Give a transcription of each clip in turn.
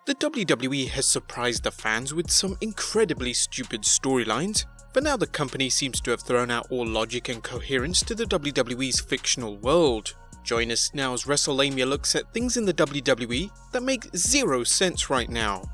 The WWE has surprised the fans with some incredibly stupid storylines, but now the company seems to have thrown out all logic and coherence to the WWE's fictional world. Join us now as WrestleLamia looks at things in the WWE that make zero sense right now.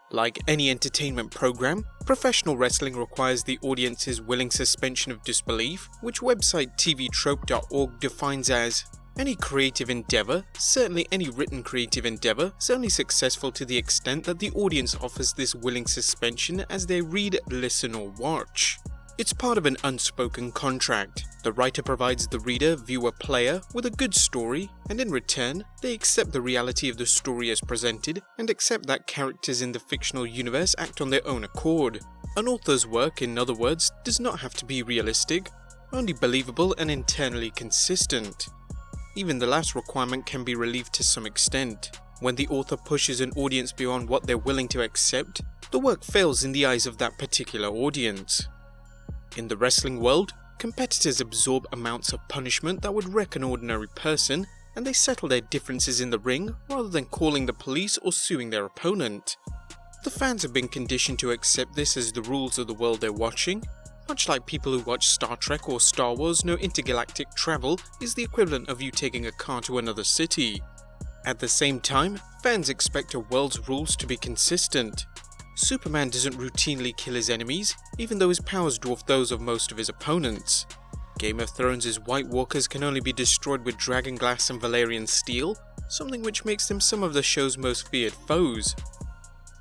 Like any entertainment program, professional wrestling requires the audience's willing suspension of disbelief, which website tvtrope.org defines as any creative endeavor, certainly any written creative endeavor, is only successful to the extent that the audience offers this willing suspension as they read, listen or watch. It's part of an unspoken contract. The writer provides the reader, viewer, player with a good story, and in return, they accept the reality of the story as presented and accept that characters in the fictional universe act on their own accord. An author's work, in other words, does not have to be realistic, only believable and internally consistent. Even the last requirement can be relieved to some extent. When the author pushes an audience beyond what they're willing to accept, the work fails in the eyes of that particular audience. In the wrestling world, competitors absorb amounts of punishment that would wreck an ordinary person, and they settle their differences in the ring rather than calling the police or suing their opponent. The fans have been conditioned to accept this as the rules of the world they're watching. Much like people who watch Star Trek or Star Wars know intergalactic travel is the equivalent of you taking a car to another city. At the same time, fans expect a world's rules to be consistent. Superman doesn't routinely kill his enemies, even though his powers dwarf those of most of his opponents. Game of Thrones' White Walkers can only be destroyed with dragon glass and Valyrian steel, something which makes them some of the show's most feared foes.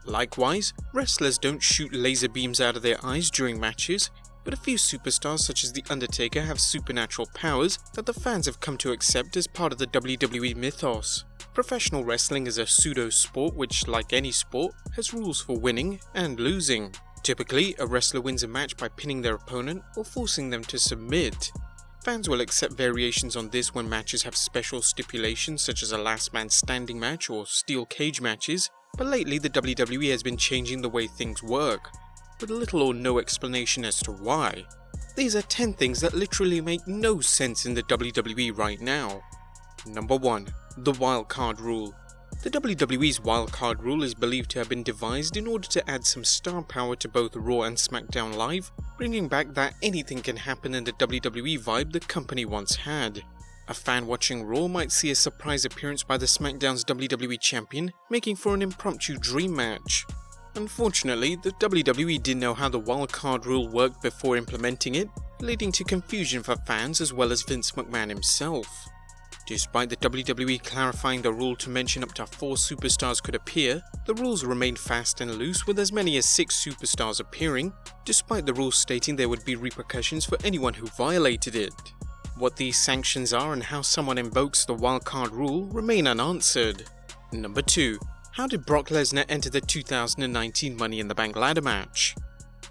Likewise, wrestlers don't shoot laser beams out of their eyes during matches, but a few superstars such as The Undertaker have supernatural powers that the fans have come to accept as part of the WWE Mythos. Professional wrestling is a pseudo-sport which, like any sport, has rules for winning and losing. Typically, a wrestler wins a match by pinning their opponent or forcing them to submit. Fans will accept variations on this when matches have special stipulations such as a last man standing match or steel cage matches, but lately the WWE has been changing the way things work, with little or no explanation as to why. These are 10 things that literally make no sense in the WWE right now. Number 1. The Wildcard Rule. The WWE's Wildcard Rule is believed to have been devised in order to add some star power to both Raw and SmackDown Live, bringing back that anything can happen in the WWE vibe the company once had. A fan watching Raw might see a surprise appearance by the SmackDown's WWE Champion, making for an impromptu dream match. Unfortunately, the WWE didn't know how the Wildcard Rule worked before implementing it, leading to confusion for fans as well as Vince McMahon himself. Despite the WWE clarifying the rule to mention up to 4 superstars could appear, the rules remained fast and loose with as many as 6 superstars appearing, despite the rules stating there would be repercussions for anyone who violated it. What these sanctions are and how someone invokes the Wildcard Rule remain unanswered. Number 2. How did Brock Lesnar enter the 2019 Money in the Bank ladder match?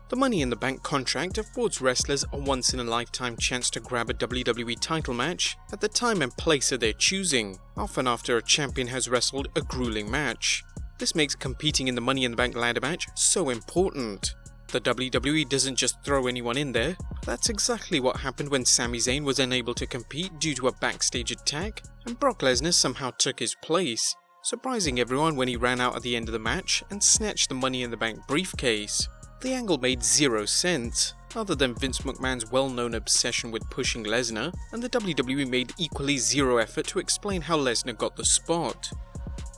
The Money in the Bank contract affords wrestlers a once-in-a-lifetime chance to grab a WWE title match at the time and place of their choosing, often after a champion has wrestled a grueling match. This makes competing in the Money in the Bank ladder match so important. The WWE doesn't just throw anyone in there. That's exactly what happened when Sami Zayn was unable to compete due to a backstage attack, and Brock Lesnar somehow took his place, surprising everyone when he ran out at the end of the match and snatched the Money in the Bank briefcase. The angle made zero sense, other than Vince McMahon's well-known obsession with pushing Lesnar, and the WWE made equally zero effort to explain how Lesnar got the spot.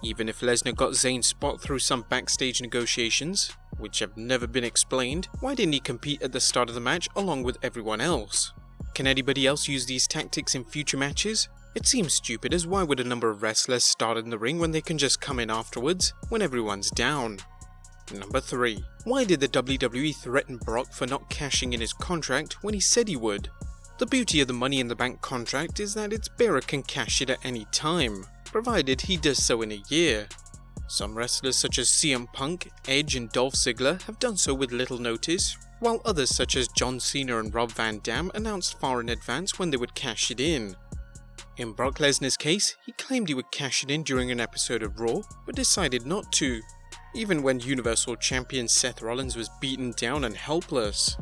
Even if Lesnar got Zayn's spot through some backstage negotiations, which have never been explained, why didn't he compete at the start of the match along with everyone else? Can anybody else use these tactics in future matches? It seems stupid, as why would a number of wrestlers start in the ring when they can just come in afterwards, when everyone's down? Number 3. Why did the WWE threaten Brock for not cashing in his contract when he said he would? The beauty of the Money in the Bank contract is that its bearer can cash it at any time, provided he does so in a year. Some wrestlers such as CM Punk, Edge and Dolph Ziggler have done so with little notice, while others such as John Cena and Rob Van Dam announced far in advance when they would cash it in. In Brock Lesnar's case, he claimed he would cash it in during an episode of Raw, but decided not to, even when Universal Champion Seth Rollins was beaten down and helpless.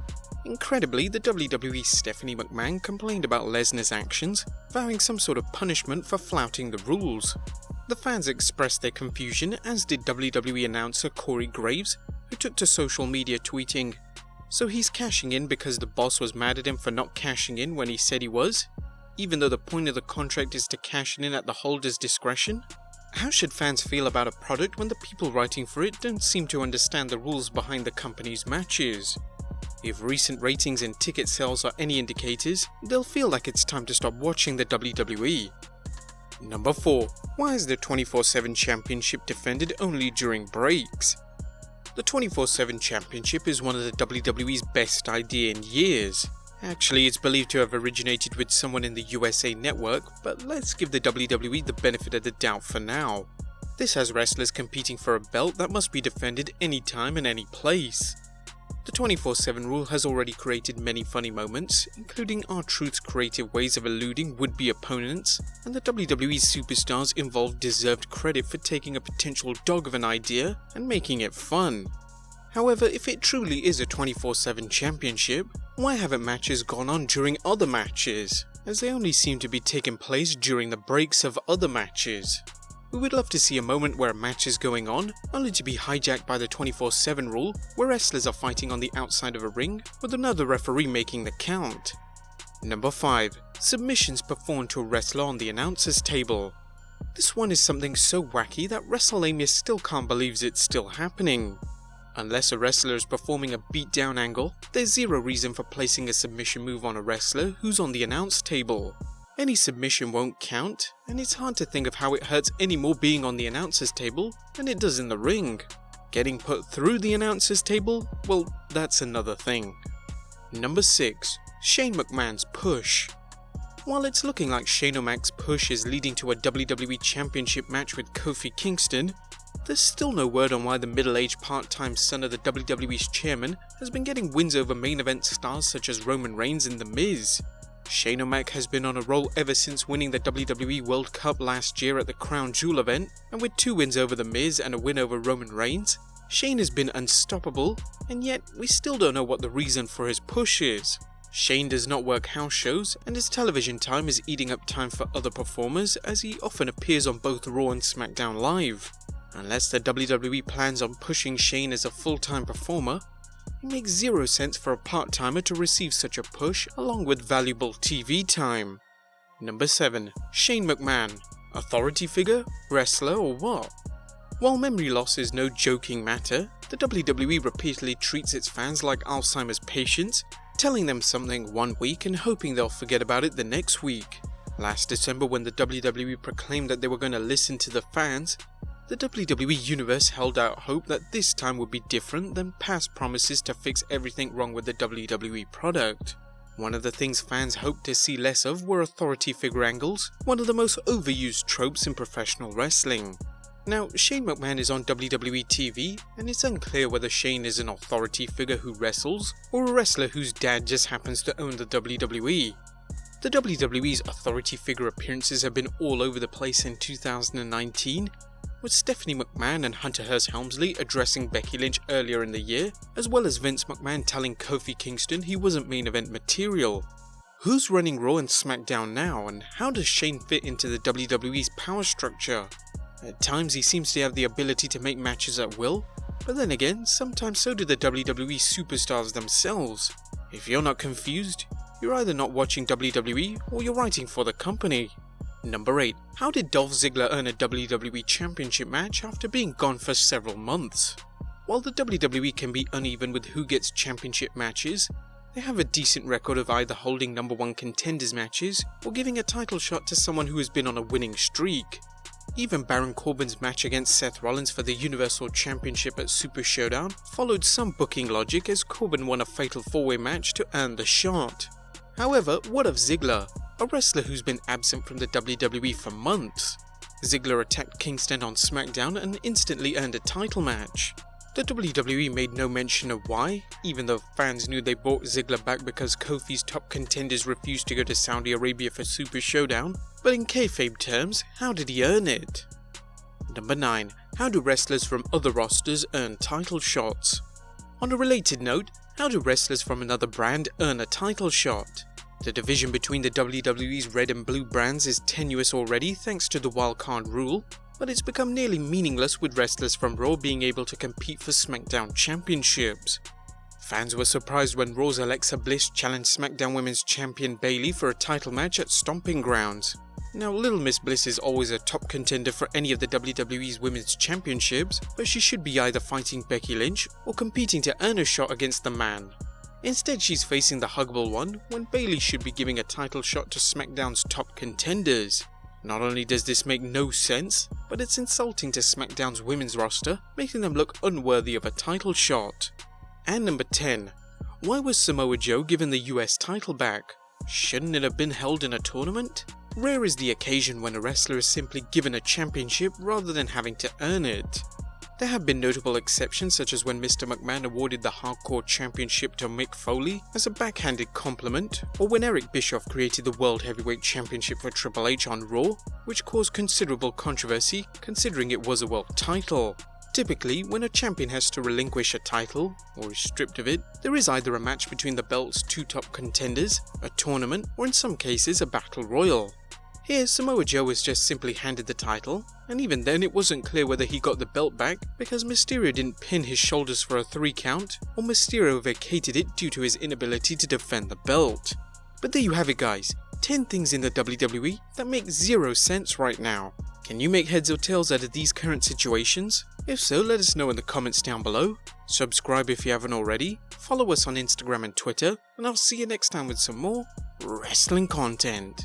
Incredibly, the WWE's Stephanie McMahon complained about Lesnar's actions, vowing some sort of punishment for flouting the rules. The fans expressed their confusion, as did WWE announcer Corey Graves, who took to social media tweeting, "So he's cashing in because the boss was mad at him for not cashing in when he said he was? Even though the point of the contract is to cash in at the holder's discretion? How should fans feel about a product when the people writing for it don't seem to understand the rules behind the company's matches? If recent ratings and ticket sales are any indicators, they'll feel like it's time to stop watching the WWE." Number 4. Why is the 24/7 Championship defended only during breaks? The 24/7 Championship is one of the WWE's best idea in years. Actually, it's believed to have originated with someone in the USA Network, but let's give the WWE the benefit of the doubt for now. This has wrestlers competing for a belt that must be defended anytime and any place. The 24/7 rule has already created many funny moments, including R-Truth's creative ways of eluding would-be opponents, and the WWE's superstars involved deserved credit for taking a potential dog of an idea and making it fun. However, if it truly is a 24/7 championship, why haven't matches gone on during other matches, as they only seem to be taking place during the breaks of other matches? We would love to see a moment where a match is going on, only to be hijacked by the 24/7 rule, where wrestlers are fighting on the outside of a ring, with another referee making the count. Number 5. Submissions performed to a wrestler on the announcer's table. This one is something so wacky that WrestleLamia still can't believe it's still happening. Unless a wrestler is performing a beatdown angle, there's zero reason for placing a submission move on a wrestler who's on the announce table. Any submission won't count, and it's hard to think of how it hurts any more being on the announcer's table than it does in the ring. Getting put through the announcer's table? Well, that's another thing. Number 6. Shane McMahon's push. While it's looking like Shane O'Mac's push is leading to a WWE Championship match with Kofi Kingston, there's still no word on why the middle-aged part-time son of the WWE's chairman has been getting wins over main event stars such as Roman Reigns and The Miz. Shane O'Mac has been on a roll ever since winning the WWE World Cup last year at the Crown Jewel event, and with 2 wins over The Miz and a win over Roman Reigns, Shane has been unstoppable, and yet we still don't know what the reason for his push is. Shane does not work house shows, and his television time is eating up time for other performers, as he often appears on both Raw and SmackDown Live. Unless the WWE plans on pushing Shane as a full-time performer, it makes zero sense for a part-timer to receive such a push along with valuable TV time. Number 7. Shane McMahon. Authority figure? Wrestler or what? While memory loss is no joking matter, the WWE repeatedly treats its fans like Alzheimer's patients, telling them something one week and hoping they'll forget about it the next week. Last December, when the WWE proclaimed that they were going to listen to the fans, the WWE Universe held out hope that this time would be different than past promises to fix everything wrong with the WWE product. One of the things fans hoped to see less of were authority figure angles, one of the most overused tropes in professional wrestling. Now, Shane McMahon is on WWE TV, and it's unclear whether Shane is an authority figure who wrestles, or a wrestler whose dad just happens to own the WWE. The WWE's authority figure appearances have been all over the place in 2019, with Stephanie McMahon and Hunter Hearst Helmsley addressing Becky Lynch earlier in the year, as well as Vince McMahon telling Kofi Kingston he wasn't main event material. Who's running Raw and SmackDown now, and how does Shane fit into the WWE's power structure? At times he seems to have the ability to make matches at will, but then again, sometimes so do the WWE superstars themselves. If you're not confused, you're either not watching WWE or you're writing for the company. Number 8. How did Dolph Ziggler earn a WWE Championship match after being gone for several months? While the WWE can be uneven with who gets championship matches, they have a decent record of either holding number 1 contenders matches or giving a title shot to someone who has been on a winning streak. Even Baron Corbin's match against Seth Rollins for the Universal Championship at Super Showdown followed some booking logic, as Corbin won a fatal 4-way match to earn the shot. However, what of Ziggler, a wrestler who's been absent from the WWE for months? Ziggler attacked Kingston on SmackDown and instantly earned a title match. The WWE made no mention of why, even though fans knew they brought Ziggler back because Kofi's top contenders refused to go to Saudi Arabia for Super Showdown, but in kayfabe terms, how did he earn it? Number 9. How do wrestlers from other rosters earn title shots? On a related note, How do wrestlers from another brand earn a title shot? The division between the WWE's red and blue brands is tenuous already thanks to the Wildcard Rule, but it's become nearly meaningless with wrestlers from Raw being able to compete for SmackDown championships. Fans were surprised when Raw's Alexa Bliss challenged SmackDown Women's Champion Bayley for a title match at Stomping Grounds. Now, Little Miss Bliss is always a top contender for any of the WWE's Women's Championships, but she should be either fighting Becky Lynch or competing to earn a shot against the man. Instead, she's facing the huggable one when Bayley should be giving a title shot to SmackDown's top contenders. Not only does this make no sense, but it's insulting to SmackDown's women's roster, making them look unworthy of a title shot. And number 10. Why was Samoa Joe given the US title back? Shouldn't it have been held in a tournament? Rare is the occasion when a wrestler is simply given a championship rather than having to earn it. There have been notable exceptions, such as when Mr. McMahon awarded the Hardcore Championship to Mick Foley as a backhanded compliment, or when Eric Bischoff created the World Heavyweight Championship for Triple H on Raw, which caused considerable controversy considering it was a world title. Typically, when a champion has to relinquish a title, or is stripped of it, there is either a match between the belt's two top contenders, a tournament, or in some cases a battle royal. Here, Samoa Joe was just simply handed the title, and even then it wasn't clear whether he got the belt back because Mysterio didn't pin his shoulders for a 3 count, or Mysterio vacated it due to his inability to defend the belt. But there you have it guys, 10 things in the WWE that make zero sense right now. Can you make heads or tails out of these current situations? If so, let us know in the comments down below. Subscribe if you haven't already, follow us on Instagram and Twitter, and I'll see you next time with some more wrestling content.